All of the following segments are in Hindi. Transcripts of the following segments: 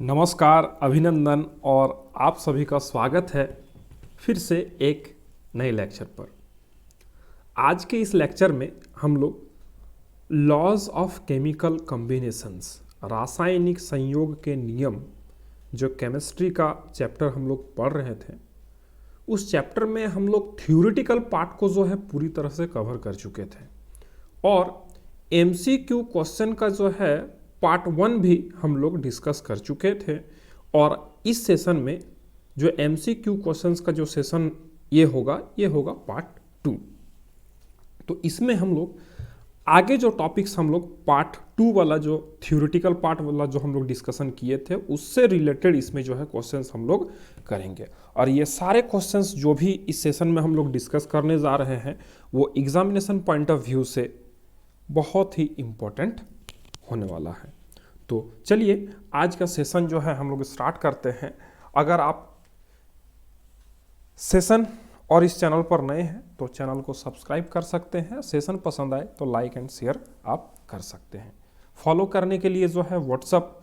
नमस्कार, अभिनंदन और आप सभी का स्वागत है फिर से एक नए लेक्चर पर। आज के इस लेक्चर में हम लोग लॉज ऑफ केमिकल कॉम्बिनेशंस, रासायनिक संयोग के नियम, जो केमिस्ट्री का चैप्टर हम लोग पढ़ रहे थे, उस चैप्टर में हम लोग थ्योरेटिकल पार्ट को जो है पूरी तरह से कवर कर चुके थे और एमसीक्यू क्वेश्चन का जो है पार्ट 1 भी हम लोग डिस्कस कर चुके थे। और इस सेशन में जो एमसीक्यू क्वेश्चंस का जो सेशन ये होगा पार्ट 2। तो इसमें हम लोग आगे जो टॉपिक्स हम लोग पार्ट 2 वाला जो थ्योरेटिकल पार्ट वाला जो हम लोग डिस्कशन किए थे उससे रिलेटेड इसमें जो है क्वेश्चंस हम लोग करेंगे। और ये सारे क्वेश्चंस जो भी इस सेशन में हम लोग डिस्कस करने जा रहे हैं वो एग्जामिनेशन पॉइंट ऑफ व्यू से बहुत ही इम्पोर्टेंट होने वाला है। तो चलिए आज का सेशन जो है हम लोग स्टार्ट करते हैं। अगर आप सेशन और इस चैनल पर नए हैं तो चैनल को सब्सक्राइब कर सकते हैं। सेशन पसंद आए तो लाइक एंड शेयर आप कर सकते हैं। फॉलो करने के लिए जो है व्हाट्सएप,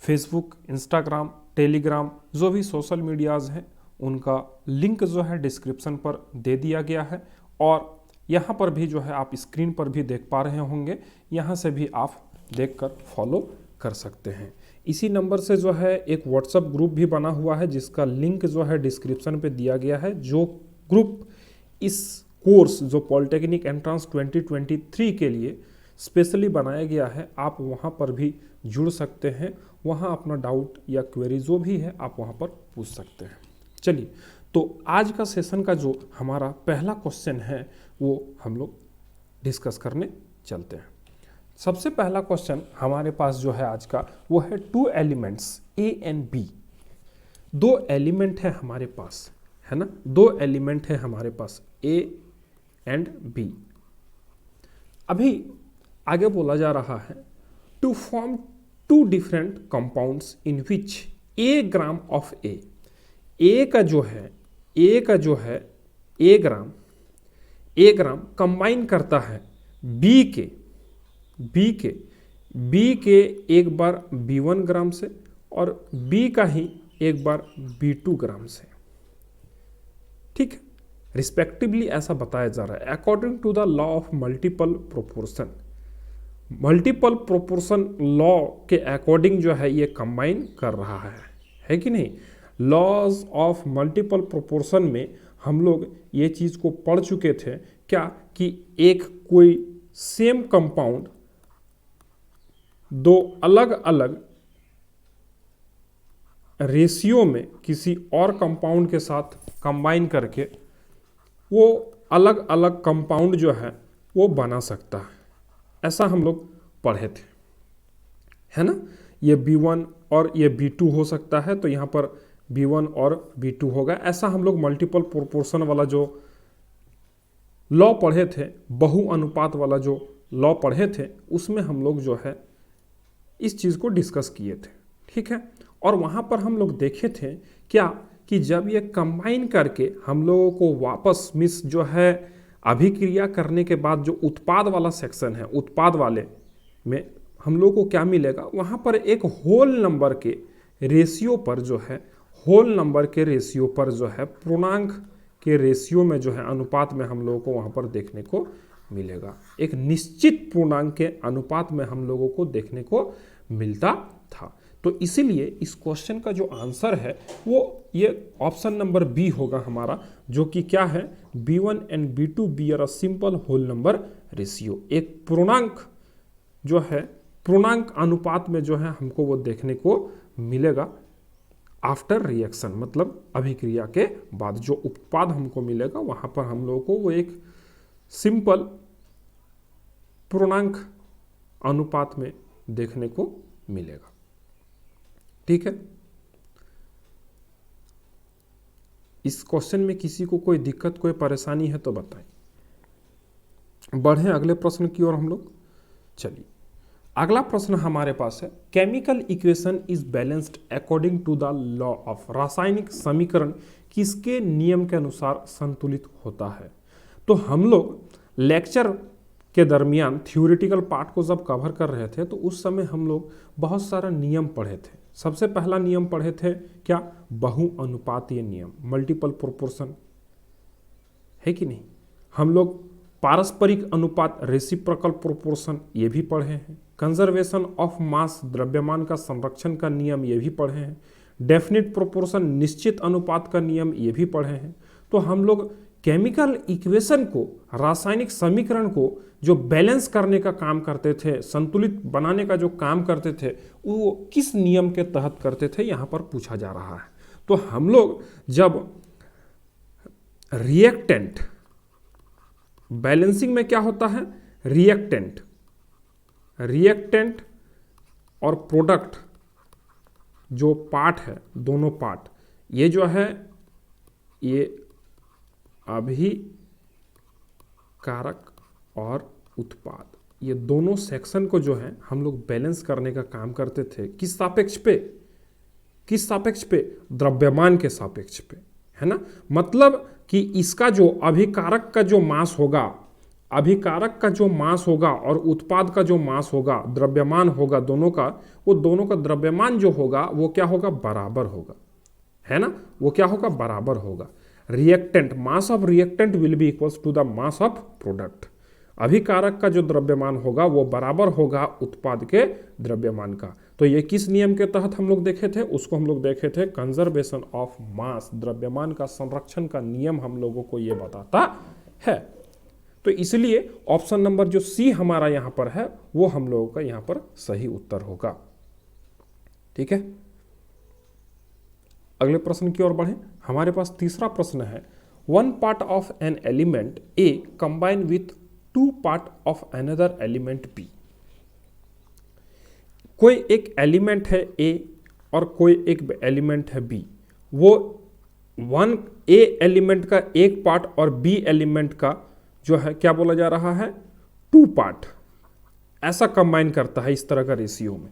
फेसबुक, इंस्टाग्राम, टेलीग्राम, जो भी सोशल मीडियाज़ हैं उनका लिंक जो है डिस्क्रिप्शन पर दे दिया गया है। और यहाँ पर भी जो है आप स्क्रीन पर भी देख पा रहे होंगे, यहाँ से भी आप देखकर फॉलो कर सकते हैं। इसी नंबर से जो है एक व्हाट्सएप ग्रुप भी बना हुआ है जिसका लिंक जो है डिस्क्रिप्शन पे दिया गया है। जो ग्रुप इस कोर्स जो पॉलिटेक्निक एंट्रेंस 2023 के लिए स्पेशली बनाया गया है, आप वहाँ पर भी जुड़ सकते हैं। वहाँ अपना डाउट या क्वेरी जो भी है आप वहाँ पर पूछ सकते हैं। चलिए, तो आज का सेशन का जो हमारा पहला क्वेश्चन है वो हम लोग डिस्कस करने चलते हैं। सबसे पहला क्वेश्चन हमारे पास जो है आज का वो है 2 elements A and B. 2 element है हमारे पास, है ना, 2 एलिमेंट है हमारे पास ए एंड बी। अभी आगे बोला जा रहा है to form 2 different compounds in which a gram of a का जो है ए ग्राम कंबाइन करता है बी के एक बार B1 ग्राम से और बी का ही एक बार B2 ग्राम से, ठीक है, रिस्पेक्टिवली ऐसा बताया जा रहा है according to the law of multiple proportion law के अकॉर्डिंग जो है ये कंबाइन कर रहा है कि नहीं। लॉज ऑफ मल्टीपल प्रोपोर्शन में हम लोग ये चीज़ को पढ़ चुके थे क्या कि एक कोई सेम कंपाउंड 2 अलग अलग रेशियो में किसी और कंपाउंड के साथ कंबाइन करके वो अलग अलग कंपाउंड जो है वो बना सकता है। ऐसा हम लोग पढ़े थे, है ना। ये B1 और ये B2 हो सकता है, तो यहाँ पर B1 और B2 होगा। ऐसा हम लोग मल्टीपल प्रोपोर्शन वाला जो लॉ पढ़े थे, बहु अनुपात वाला जो लॉ पढ़े थे, उसमें हम लोग जो है इस चीज़ को डिस्कस किए थे, ठीक है। और वहाँ पर हम लोग देखे थे क्या कि जब ये कंबाइन करके हम लोगों को वापस मिस जो है अभिक्रिया करने के बाद जो उत्पाद वाला सेक्शन है, उत्पाद वाले में हम लोगों को क्या मिलेगा, वहाँ पर एक होल नंबर के रेशियो पर जो है पूर्णांक के रेशियो में जो है अनुपात में हम लोगों को वहाँ पर देखने को मिलेगा। एक निश्चित पूर्णांक के अनुपात में हम लोगों को देखने को मिलता था। तो इसीलिए इस क्वेश्चन का जो आंसर है वो ये ऑप्शन नंबर बी होगा हमारा, जो कि क्या है, B1 and B2 bear a simple whole number ratio. एक पूर्णांक जो है पूर्णांक अनुपात में जो है हमको वो देखने को मिलेगा आफ्टर रिएक्शन, मतलब अभिक्रिया के बाद जो उत्पाद हमको मिलेगा वहाँ पर हम लोगों को वो एक सिंपल पूर्णांक अनुपात में देखने को मिलेगा, ठीक है। इस क्वेश्चन में किसी को कोई दिक्कत, कोई परेशानी है तो बताएं। बढ़ें अगले प्रश्न की ओर हम लोग। चलिए, अगला प्रश्न हमारे पास है chemical equation is balanced according to the law of. रासायनिक समीकरण किसके नियम के अनुसार संतुलित होता है। तो हम लोग लेक्चर के दरमियान थ्योरेटिकल पार्ट को जब कवर कर रहे थे तो उस समय हम लोग बहुत सारा नियम पढ़े थे, सबसे पहला नियम पढ़े थे क्या, बहुअनुपातीय नियम, मल्टीपल प्रोपोर्शन, है कि नहीं। हम लोग पारस्परिक अनुपात, रेसिप्रोकल प्रोपोर्शन, ये भी पढ़े हैं। कंजर्वेशन ऑफ मास, द्रव्यमान का संरक्षण का नियम, ये भी पढ़े हैं। डेफिनिट प्रोपोर्शन, निश्चित अनुपात का नियम, ये भी पढ़े हैं। तो हम लोग केमिकल इक्वेशन को, रासायनिक समीकरण को जो बैलेंस करने का काम करते थे, संतुलित बनाने का जो काम करते थे, वो किस नियम के तहत करते थे, यहाँ पर पूछा जा रहा है। तो हम लोग जब रिएक्टेंट, बैलेंसिंग में क्या होता है, रिएक्टेंट और प्रोडक्ट जो पार्ट है, दोनों पार्ट, ये जो है ये अभिकारक और उत्पाद, ये दोनों सेक्शन को जो है हम लोग बैलेंस करने का काम करते थे। किस सापेक्ष पे, द्रव्यमान के सापेक्ष पे, है ना। मतलब कि इसका जो अभिकारक का जो मास होगा और उत्पाद का जो मास होगा, द्रव्यमान होगा दोनों का, वो दोनों का द्रव्यमान जो होगा वो क्या होगा, बराबर होगा, है ना। वो क्या होगा, बराबर होगा। Reactant, mass of reactant will be equals to the mass of product. अभिकारक का जो द्रव्यमान होगा वो बराबर होगा उत्पाद के द्रव्यमान का। तो ये किस नियम के तहत हम लोग देखे थे, उसको हम लोग देखे थे कंजर्वेशन ऑफ मास, द्रव्यमान का संरक्षण का नियम हम लोगों को ये बताता है। तो इसलिए ऑप्शन नंबर जो सी हमारा यहां पर है वो हम लोगों का यहां पर सही उत्तर होगा। ठीक है, अगले प्रश्न की ओर बढ़े। हमारे पास तीसरा प्रश्न है, one part of an element A combine with two part of another element B. कोई एक एलिमेंट है ए और कोई एक एलिमेंट है बी, वो वन ए एलिमेंट का एक पार्ट और बी एलिमेंट का जो है क्या बोला जा रहा है, टू पार्ट, ऐसा कंबाइन करता है इस तरह का रेशियो में।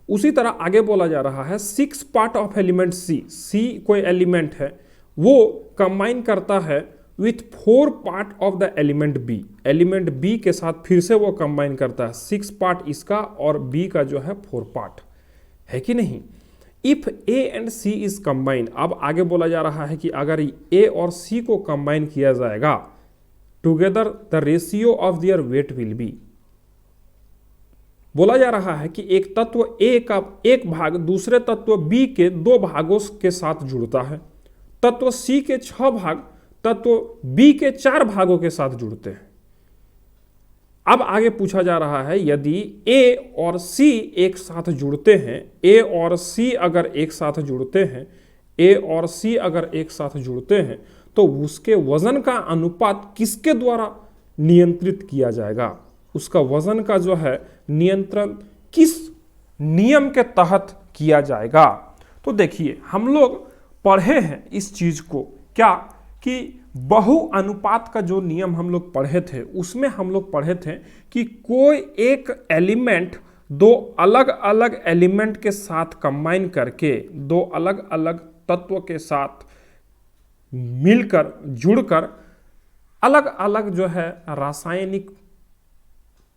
उसी तरह आगे बोला जा रहा है 6 पार्ट ऑफ एलिमेंट सी कोई एलिमेंट है, वो कंबाइन करता है with 4 part of the element B के साथ फिर से वो कंबाइन करता है 6 पार्ट इसका और बी का जो है 4 पार्ट, है कि नहीं। If A and C is combine, अब आगे बोला जा रहा है कि अगर ए और सी को कंबाइन किया जाएगा together the ratio of their weight will be. बोला जा रहा है कि एक तत्व ए का एक भाग दूसरे तत्व बी के 2 भागों के साथ जुड़ता है, तत्व सी के 6 भाग तत्व बी के 4 भागों के साथ जुड़ते हैं। अब आगे पूछा जा रहा है यदि ए और सी एक साथ जुड़ते हैं, ए और सी अगर एक साथ जुड़ते हैं तो उसके वजन का अनुपात किसके द्वारा नियंत्रित किया जाएगा, उसका वजन का जो है नियंत्रण किस नियम के तहत किया जाएगा। तो देखिए हम लोग पढ़े हैं इस चीज को क्या, कि बहु अनुपात का जो नियम हम लोग पढ़े थे उसमें हम लोग पढ़े थे कि कोई एक एलिमेंट 2 अलग अलग एलिमेंट के साथ कंबाइन करके 2 अलग अलग तत्व के साथ मिलकर जुड़कर अलग अलग जो है रासायनिक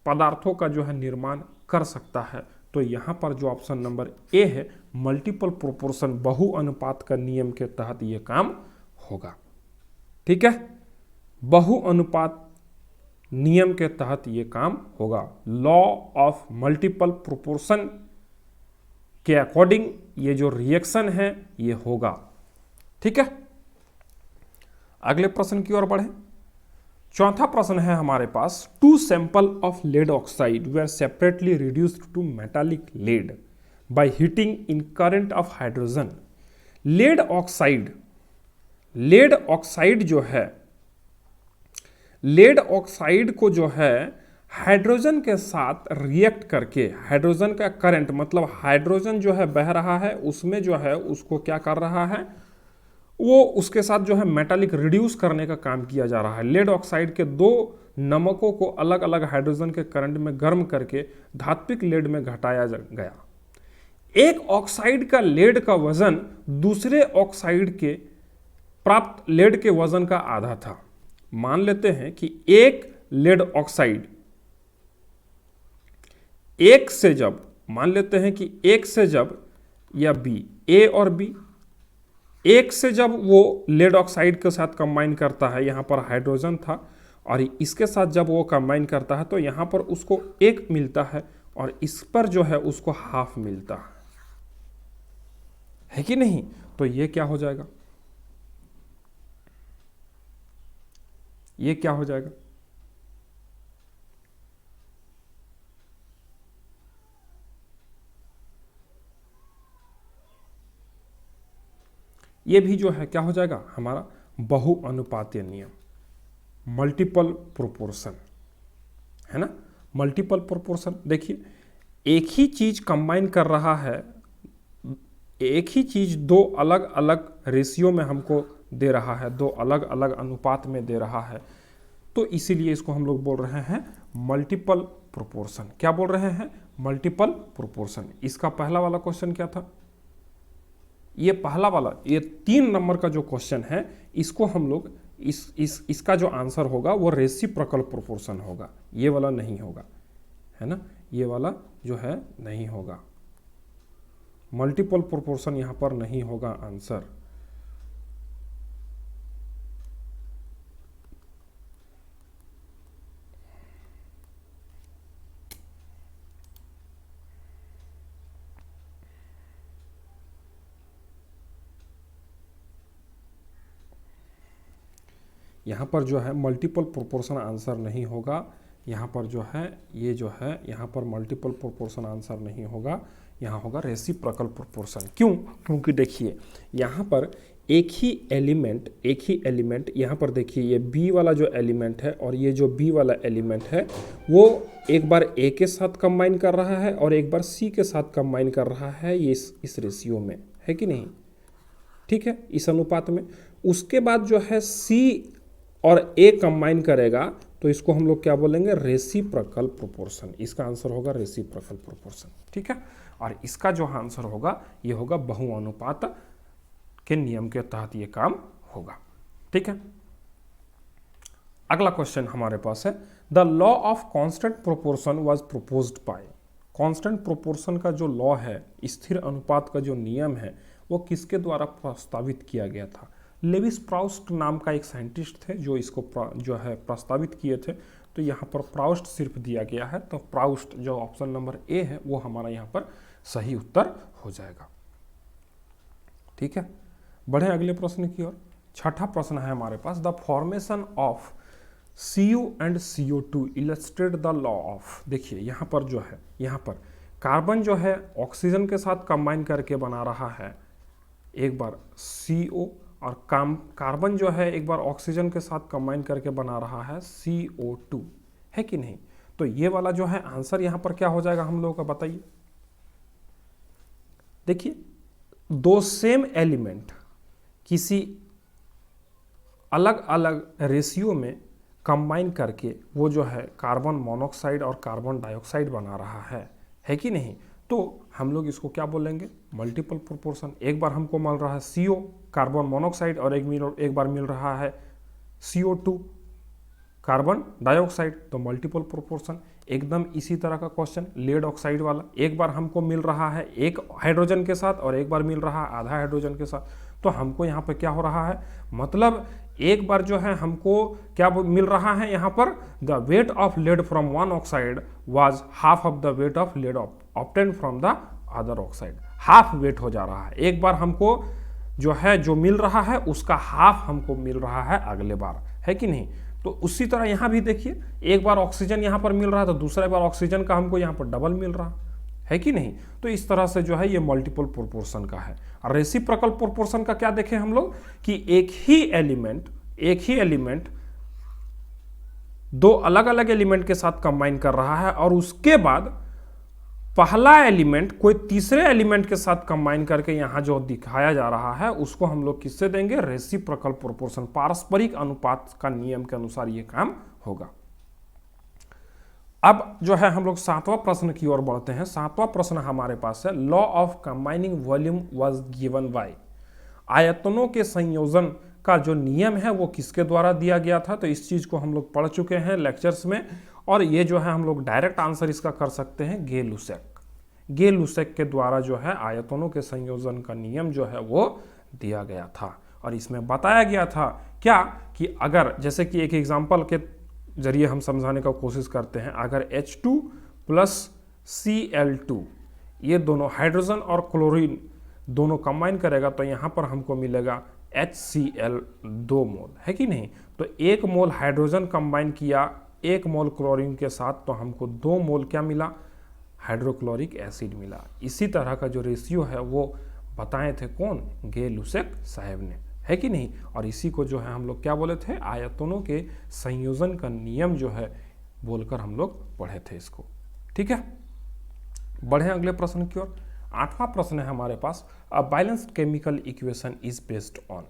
पदार्थों का जो है निर्माण कर सकता है। तो यहाँ पर जो ऑप्शन नंबर ए है, मल्टीपल प्रोपोर्शन, बहु अनुपात का नियम के तहत ये काम होगा। ठीक है, बहु अनुपात नियम के तहत ये काम होगा। लॉ ऑफ मल्टीपल प्रोपोर्शन के अकॉर्डिंग ये जो रिएक्शन है ये होगा। ठीक है, अगले प्रश्न की ओर बढ़े। चौथा प्रश्न है हमारे पास, 2 sample of lead oxide were separately reduced to metallic lead by heating in current of hydrogen. Lead oxide जो है, लेड ऑक्साइड को जो है हाइड्रोजन के साथ रिएक्ट करके, हाइड्रोजन का करंट मतलब हाइड्रोजन जो है बह रहा है उसमें जो है उसको क्या कर रहा है, वो उसके साथ जो है मेटालिक रिड्यूस करने का काम किया जा रहा है। लेड ऑक्साइड के 2 नमकों को अलग अलग हाइड्रोजन के करंट में गर्म करके धात्विक लेड में घटाया गया। एक ऑक्साइड का लेड का वजन दूसरे ऑक्साइड के प्राप्त लेड के वजन का आधा था। मान लेते हैं कि एक लेड ऑक्साइड एक से जब या बी, ए और बी। एक से जब वो लेड ऑक्साइड के साथ कंबाइन करता है, यहाँ पर हाइड्रोजन था, और इसके साथ जब वो कंबाइन करता है तो यहाँ पर उसको एक मिलता है और इस पर जो है उसको हाफ मिलता है कि नहीं? तो ये क्या हो जाएगा, ये क्या हो जाएगा? ये भी जो है क्या हो जाएगा, हमारा बहुअनुपातीय नियम, मल्टीपल प्रोपोर्शन, है ना? Multiple proportion. देखिए, एक ही चीज कंबाइन कर रहा है, एक ही चीज दो अलग अलग रेशियो में हमको दे रहा है, दो अलग अलग अनुपात में दे रहा है, तो इसीलिए इसको हम लोग बोल रहे हैं मल्टीपल प्रोपोर्शन। क्या बोल रहे हैं? Multiple proportion. इसका पहला वाला क्वेश्चन क्या था? ये पहला वाला, ये 3 नंबर का जो क्वेश्चन है, इसको हम लोग इसका जो आंसर होगा वो रेसिप्रोकल प्रोपोर्शन होगा, ये वाला नहीं होगा, है ना? ये वाला जो है नहीं होगा, मल्टीपल प्रोपोर्शन यहां पर नहीं होगा आंसर। यहाँ पर जो है मल्टीपल प्रोपोर्शन आंसर नहीं होगा, यहाँ पर जो है ये जो है यहाँ पर मल्टीपल प्रोपोर्शन आंसर नहीं होगा, यहाँ होगा रेसिप्रोकल प्रोपोर्शन। क्यों? क्योंकि देखिए यहाँ पर एक ही एलिमेंट यहाँ पर देखिए, ये बी वाला जो एलिमेंट है और ये जो बी वाला एलिमेंट है वो एक बार ए के साथ कंबाइन कर रहा है और एक बार सी के साथ कंबाइन कर रहा है, ये इस रेशियो में, है कि नहीं? ठीक है, इस अनुपात में। उसके बाद जो है सी और ए कंबाइन करेगा तो इसको हम लोग क्या बोलेंगे? Reciprocal proportion. इसका आंसर होगा रेसिप्रोकल प्रोपोर्शन, ठीक है? और इसका जो आंसर होगा ये होगा बहुअनुपात के नियम के तहत ये काम होगा, ठीक है? अगला क्वेश्चन हमारे पास है, the law of constant proportion was proposed by. Constant proportion का जो लॉ है, स्थिर अनुपात का जो नियम है, वो किसके द्वारा प्रस्तावित किया गया था? लेविस प्राउस्ट नाम का एक साइंटिस्ट थे जो इसको जो है प्रस्तावित किए थे। तो यहाँ पर प्राउस्ट सिर्फ दिया गया है, तो प्राउस्ट जो ऑप्शन नंबर ए है वो हमारा यहाँ पर सही उत्तर हो जाएगा, ठीक है? बढ़े अगले प्रश्न की ओर। छठा प्रश्न है हमारे पास, the formation of Cu and CO2 illustrate the law of. देखिए यहाँ पर जो है, यहाँ पर कार्बन जो है ऑक्सीजन के साथ कंबाइन करके बना रहा है एक बार CO, और कार्बन जो है एक बार ऑक्सीजन के साथ कंबाइन करके बना रहा है CO2, है कि नहीं? तो ये वाला जो है आंसर यहाँ पर क्या हो जाएगा हम लोगों का, बताइए। देखिए, दो सेम एलिमेंट किसी अलग अलग रेशियो में कंबाइन करके वो जो है कार्बन मोनोऑक्साइड और कार्बन डाइऑक्साइड बना रहा है कि नहीं? तो हम लोग इसको क्या बोलेंगे? Multiple proportion. एक बार हमको मिल रहा है CO कार्बन मोनोऑक्साइड और एक बार मिल रहा है CO2 कार्बन डाइऑक्साइड, तो मल्टीपल प्रोपोर्शन। एकदम इसी तरह का क्वेश्चन लेड ऑक्साइड वाला, एक बार हमको मिल रहा है एक हाइड्रोजन के साथ और एक बार मिल रहा है आधा हाइड्रोजन के साथ, तो हमको यहाँ पर क्या हो रहा है, मतलब एक बार जो है हमको क्या मिल रहा है यहाँ पर, the weight of lead from one oxide was half of the weight of lead obtained from the other oxide. Half weight हो जा रहा है, एक बार हमको जो है जो मिल रहा है उसका हाफ हमको मिल रहा है अगले बार, है कि नहीं? तो उसी तरह यहाँ भी देखिए, एक बार ऑक्सीजन यहाँ पर मिल रहा है तो दूसरा बार ऑक्सीजन का हमको यहाँ पर डबल मिल रहा है कि नहीं? तो इस तरह से जो है ये मल्टीपल प्रोपोर्शन का है। और रेसिप्रोकल प्रोपोर्शन का क्या देखें हम लोग कि एक ही एलिमेंट दो अलग अलग एलिमेंट के साथ कंबाइन कर रहा है और उसके बाद पहला एलिमेंट कोई तीसरे एलिमेंट के साथ कंबाइन करके यहां जो दिखाया जा रहा है उसको हम लोग किससे देंगे? रेसिप्रोकल प्रोपोर्शन, पारस्परिक अनुपात का नियम के अनुसार ये काम होगा। अब जो है हम लोग 7वां प्रश्न की ओर बढ़ते हैं। 7वां प्रश्न हमारे पास है, law of combining volume was given by. आयतनों के संयोजन का जो नियम है वो किसके द्वारा दिया गया था? तो इस चीज को हम लोग पढ़ चुके हैं लेक्चर्स में, और ये जो है हम लोग डायरेक्ट आंसर इसका कर सकते हैं गे लुसेक। गे लुसेक के द्वारा जो है आयतनों के संयोजन का नियम जो है वो दिया गया था। और इसमें बताया गया था क्या कि अगर, जैसे कि एक एग्जांपल के जरिए हम समझाने का कोशिश करते हैं, अगर H2 प्लस Cl2 ये दोनों हाइड्रोजन और क्लोरीन दोनों कंबाइन करेगा तो यहाँ पर हमको मिलेगा HCl 2 मोल, है कि नहीं। तो 1 मोल हाइड्रोजन कंबाइन किया 1 मोल क्लोरीन के साथ, तो हमको 2 मोल क्या मिला, हाइड्रोक्लोरिक एसिड मिला। इसी तरह का जो रेशियो है वो बताए थे कौन, गे लुसेक साहब ने, है कि नहीं। और इसी को जो है हम लोग क्या बोले थे, आयतनों के संयोजन का नियम जो है बोलकर हम लोग पढ़े थे इसको। ठीक है, बढ़े अगले प्रश्न की ओर। 8वां प्रश्न है हमारे पास, a balanced chemical equation is based on.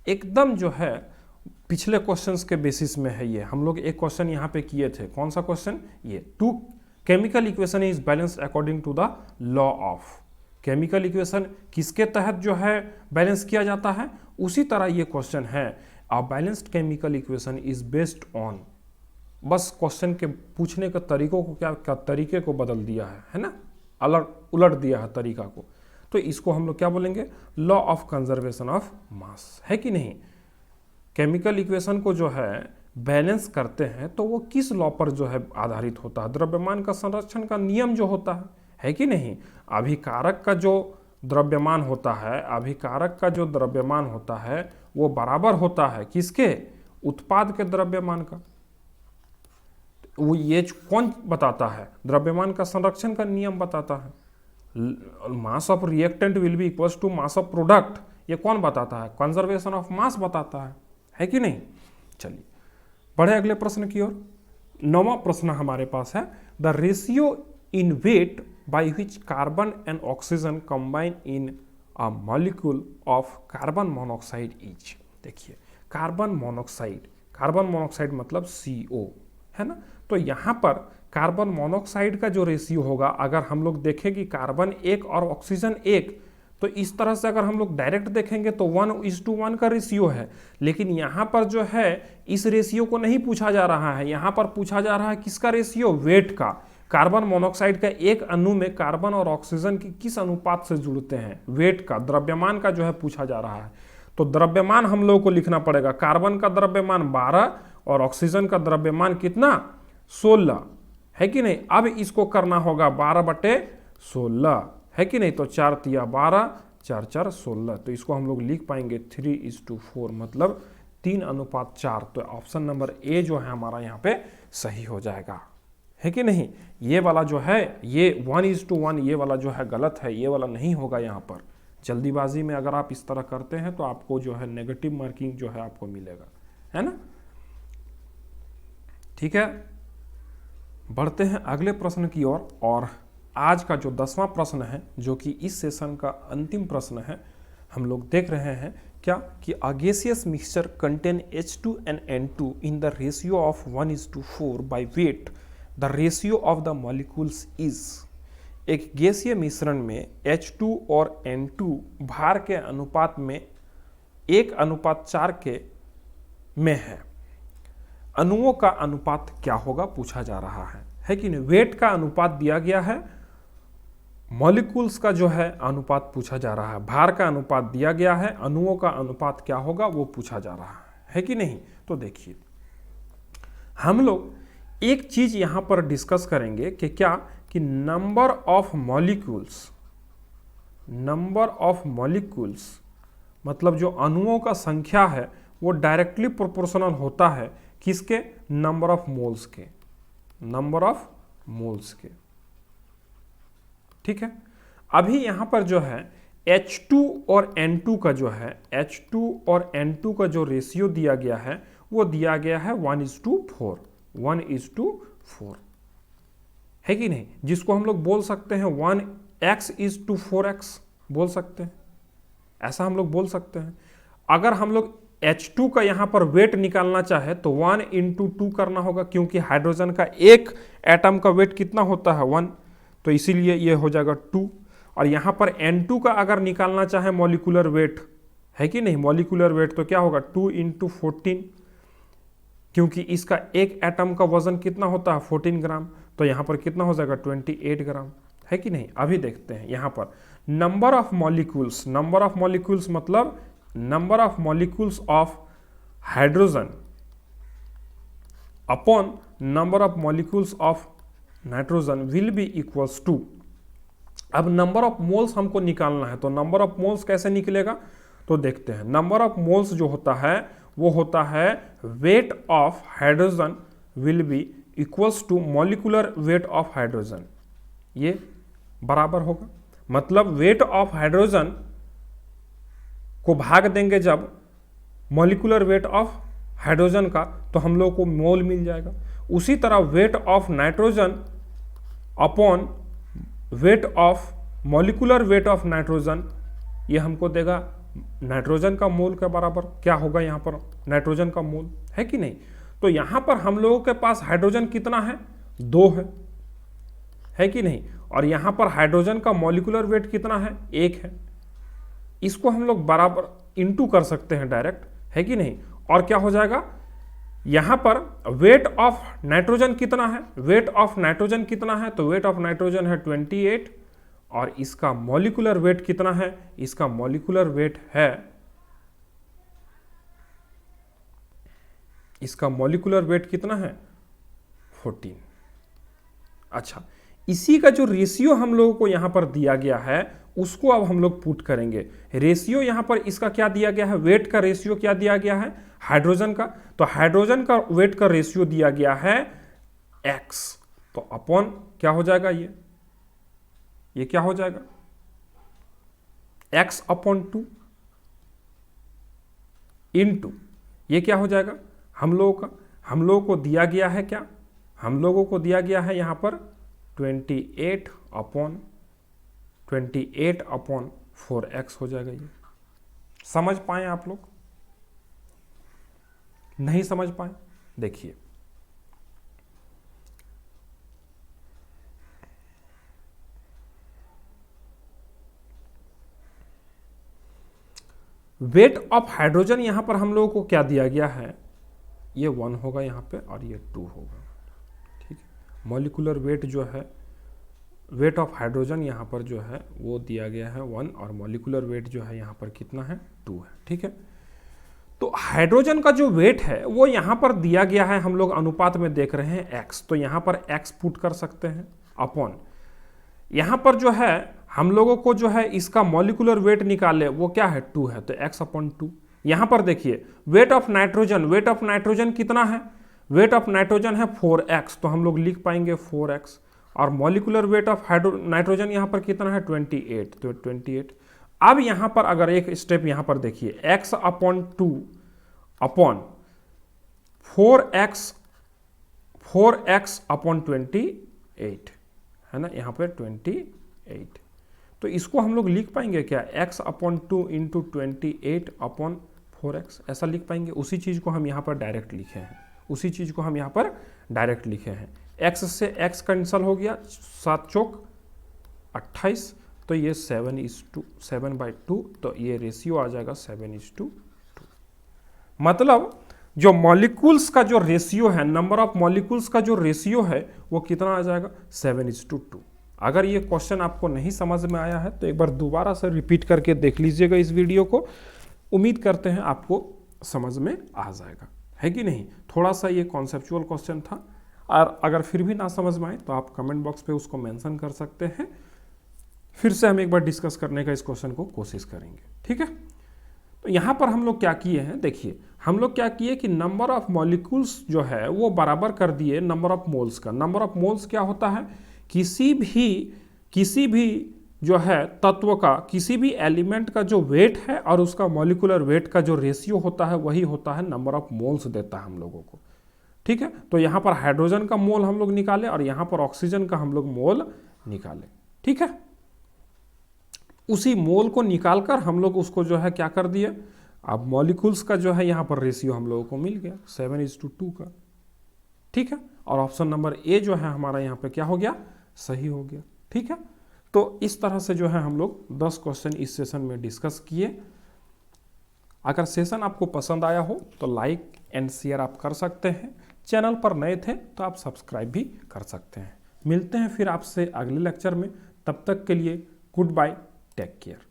एकदम जो है पिछले क्वेश्चंस के बेसिस में है ये। हम लोग एक क्वेश्चन यहाँ पे किए थे, कौन सा क्वेश्चन, ये two chemical equation is balanced according to the law of. Chemical equation किसके तहत जो है बैलेंस किया जाता है, उसी तरह ये क्वेश्चन है, अ balanced chemical equation is based on. बस क्वेश्चन के पूछने के तरीकों को क्या तरीके को बदल दिया है ना, उलट दिया है तरीका को। तो इसको हम लोग क्या बोलेंगे, law of conservation of mass, है कि नहीं। केमिकल इक्वेशन को जो है बैलेंस करते हैं तो वो किस लॉ पर जो है आधारित होता है, द्रव्यमान का संरक्षण का नियम जो होता है कि नहीं। अभिकारक का जो द्रव्यमान होता है, अभिकारक का जो द्रव्यमान होता है वो बराबर होता है किसके, उत्पाद के द्रव्यमान का। वो ये कौन बताता है, द्रव्यमान का संरक्षण का नियम बताता है। Mass of reactant will be equals to mass of product, ये कौन बताता है, कंजर्वेशन ऑफ मास बताता है कि नहीं। चलिए बढ़े अगले प्रश्न की ओर। 9वां प्रश्न हमारे पास है, the ratio in weight by which carbon and oxygen combine in a molecule of carbon monoxide is. देखिए कार्बन मोनोऑक्साइड मतलब CO, है ना। तो यहाँ पर कार्बन मोनोऑक्साइड का जो रेशियो होगा, अगर हम लोग देखें कि कार्बन 1 और ऑक्सीजन 1, तो इस तरह से अगर हम लोग डायरेक्ट देखेंगे तो 1:1 का रेशियो है। लेकिन यहाँ पर जो है इस रेशियो को नहीं पूछा जा रहा है, यहाँ पर पूछा जा रहा है किसका रेशियो, वेट का। कार्बन मोनोऑक्साइड का एक अणु में कार्बन और ऑक्सीजन की किस अनुपात से जुड़ते हैं, वेट का, द्रव्यमान का जो है पूछा जा रहा है। तो द्रव्यमान हम लोगों को लिखना पड़ेगा, कार्बन का द्रव्यमान 12 और ऑक्सीजन का द्रव्यमान कितना, 16, है कि नहीं। अब इसको करना होगा 12/16, है कि नहीं। तो 4 तिया 12, 4 4 16। तो इसको हम लोग लिख पाएंगे 3:4, मतलब 3:4। तो ऑप्शन नंबर ए जो है हमारा यहाँ पे सही हो जाएगा, है कि नहीं। ये वाला जो है ये 1:1 ये वाला जो है गलत है, ये वाला नहीं होगा यहाँ पर। जल्दीबाजी में अगर आप इस तरह करते हैं तो आपको जो है नेगेटिव मार्किंग जो है आपको मिलेगा, है ना। ठीक है, बढ़ते हैं अगले प्रश्न की ओर। और आज का जो 10वां प्रश्न है, जो कि इस सेशन का अंतिम प्रश्न है, हम लोग देख रहे हैं क्या कि अ gaseous mixture contain H2 and N2 in the ratio of 1:4 by weight, the ratio of the molecules is. एक गैसीय मिश्रण में H2 और N2 भार के अनुपात में 1:4 के में है, अणुओं का अनुपात क्या होगा पूछा जा रहा है कि नहीं। वेट का अनुपात दिया गया है, मॉलिक्यूल्स का जो है अनुपात पूछा जा रहा है, भार का अनुपात दिया गया है, अणुओं का अनुपात क्या होगा वो पूछा जा रहा है कि नहीं। तो देखिए हम लोग एक चीज यहां पर डिस्कस करेंगे कि क्या कि नंबर ऑफ मॉलिक्यूल्स मतलब जो अणुओं का संख्या है वो डायरेक्टली प्रोपोर्शनल होता है किसके, नंबर ऑफ मोल्स के। ठीक है, अभी यहां पर जो है H2 और N2 का जो है H2 और N2 का जो रेशियो दिया गया है वो दिया गया है 1:4, है कि नहीं। जिसको हम लोग बोल सकते हैं 1x:4x बोल सकते हैं, ऐसा हम लोग बोल सकते हैं। अगर हम लोग H2 का यहां पर वेट निकालना चाहे तो 1:2 करना होगा, क्योंकि हाइड्रोजन का एक एटम का वेट कितना होता है 1, तो इसीलिए ये हो जाएगा 2। और यहां पर N2 का अगर निकालना चाहे मॉलिक्यूलर वेट, है कि नहीं, मॉलिक्यूलर वेट तो क्या होगा 2 × 14, क्योंकि इसका एक एटम का वजन कितना होता है 14 ग्राम, तो यहां पर कितना हो जाएगा 28 ग्राम, है कि नहीं। अभी देखते हैं यहाँ पर number of molecules, number of molecules मतलब number of molecules of hydrogen upon number of molecules of nitrogen will be equals to. अब नंबर ऑफ मोल्स हमको निकालना है, तो नंबर ऑफ मोल्स कैसे निकलेगा, तो देखते हैं। नंबर ऑफ मोल्स जो होता है वो होता है weight of hydrogen will be equals to molecular weight of hydrogen, ये बराबर होगा। मतलब वेट ऑफ हाइड्रोजन को भाग देंगे जब मॉलिक्यूलर वेट ऑफ हाइड्रोजन का, तो हम लोग को मोल मिल जाएगा। उसी तरह weight of nitrogen upon weight of molecular weight of nitrogen, ये हमको देगा नाइट्रोजन का मोल के बराबर। क्या होगा यहाँ पर, नाइट्रोजन का मोल, है कि नहीं। तो यहाँ पर हम लोगों के पास हाइड्रोजन कितना है, 2 है कि नहीं। और यहाँ पर हाइड्रोजन का मॉलिक्यूलर वेट कितना है, 1 है। इसको हम लोग बराबर इंटू कर सकते हैं डायरेक्ट, है कि नहीं। और क्या हो जाएगा, यहाँ पर वेट ऑफ नाइट्रोजन कितना है, वेट ऑफ नाइट्रोजन कितना है, तो वेट ऑफ नाइट्रोजन है 28 और इसका मॉलिक्यूलर वेट कितना है, इसका मॉलिक्यूलर वेट है, इसका मॉलिक्यूलर वेट कितना है 14। अच्छा, इसी का जो रेशियो हम लोगों को यहां पर दिया गया है उसको अब हम लोग पुट करेंगे। रेशियो यहां पर इसका क्या दिया गया है, वेट का रेशियो क्या दिया गया है हाइड्रोजन का, तो हाइड्रोजन का वेट का रेशियो दिया गया है x, तो अपॉन क्या हो जाएगा, ये क्या हो जाएगा x अपॉन 2 इंटू ये क्या हो जाएगा, हम लोगों को दिया गया है क्या, हम लोगों को दिया गया है यहां पर 28 अपॉन 4x हो जाएगा। ये समझ पाए आप लोग, नहीं समझ पाए, देखिए वेट ऑफ हाइड्रोजन यहां पर हम लोगों को क्या दिया गया है, ये 1 होगा यहाँ पे और ये 2 होगा, ठीक है। मॉलिक्यूलर वेट जो है, वेट ऑफ हाइड्रोजन यहाँ पर जो है वो दिया गया है 1 और मॉलिक्यूलर वेट जो है यहाँ पर कितना है 2 है, ठीक है। तो हाइड्रोजन का जो वेट है वो यहाँ पर दिया गया है, हम लोग अनुपात में देख रहे हैं x, तो यहाँ पर x पुट कर सकते हैं अपॉन यहाँ पर जो है हम लोगों को जो है इसका मॉलिक्यूलर वेट निकाले वो क्या है 2 है, तो x अपॉन 2। यहाँ पर देखिए weight of nitrogen, weight of nitrogen कितना है, वेट ऑफ नाइट्रोजन है 4x, तो हम लोग लिख पाएंगे 4x और मॉलिक्यूलर वेट ऑफ नाइट्रोजन यहाँ पर कितना है 28, तो 28। अब यहाँ पर अगर एक स्टेप यहाँ पर देखिए x upon 2 upon 4x upon 28 है ना, यहाँ पर 28, तो इसको हम लोग लिख पाएंगे क्या, x upon 2 into 28 upon 4x, ऐसा लिख पाएंगे। उसी चीज़ को हम यहाँ पर डायरेक्ट लिखे हैं, उसी चीज़ को हम यहाँ पर डायरेक्ट लिखे हैं। x से x कैंसल हो गया, 7 चौक 28, तो ये 7/2, तो ये रेशियो आ जाएगा 7:2। मतलब जो मॉलिक्यूल्स का जो रेशियो है, नंबर ऑफ मॉलिक्यूल्स का जो रेशियो है वो कितना आ जाएगा 7:2। अगर ये क्वेश्चन आपको नहीं समझ में आया है तो एक बार दोबारा से रिपीट करके देख लीजिएगा इस वीडियो को, उम्मीद करते हैं आपको समझ में आ जाएगा, है कि नहीं। थोड़ा सा ये कॉन्सेप्चुअल क्वेश्चन था, और अगर फिर भी ना समझ में आए तो आप कमेंट बॉक्स पे उसको मेंशन कर सकते हैं, फिर से हम एक बार डिस्कस करने का इस क्वेश्चन को कोशिश करेंगे, ठीक है। तो यहाँ पर हम लोग क्या किए हैं, देखिए हम लोग क्या किए कि नंबर ऑफ मॉलिक्यूल्स जो है वो बराबर कर दिए नंबर ऑफ मोल्स का। नंबर ऑफ मोल्स क्या होता है, किसी भी जो है तत्व का, किसी भी एलिमेंट का जो वेट है और उसका मॉलिक्यूलर वेट का जो रेशियो होता है वही होता है नंबर ऑफ मोल्स देता है हम लोगों को, ठीक है। तो यहाँ पर हाइड्रोजन का मोल हम लोग निकाले और यहाँ पर ऑक्सीजन का हम लोग मोल निकाले, ठीक है। उसी मोल को निकालकर हम लोग उसको जो है क्या कर दिए, अब मॉलिक्यूल्स का जो है यहाँ पर रेशियो हम लोगों को मिल गया 7:2 का, ठीक है। और ऑप्शन नंबर ए जो है हमारा यहाँ पे क्या हो गया, सही हो गया, ठीक है। तो इस तरह से जो है हम लोग 10 क्वेश्चन इस सेशन में डिस्कस किए। अगर सेशन आपको पसंद आया हो तो लाइक एंड शेयर आप कर सकते हैं, चैनल पर नए थे तो आप सब्सक्राइब भी कर सकते हैं। मिलते हैं फिर आपसे अगले लेक्चर में, तब तक के लिए गुड बाय, टेक केयर।